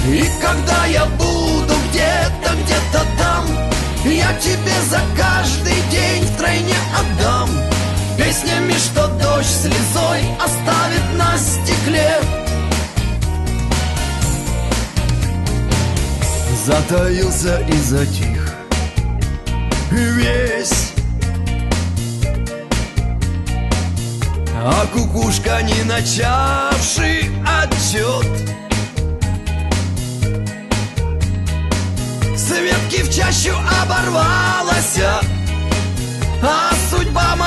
И когда я буду где-то там, я тебе за каждый день втройне отдам. Песнями, что дождь слезой оставит на стекле. Затаился и затих весь, а кукушка, не начавший отчет, с ветки в чащу оборвалась, а судьба моя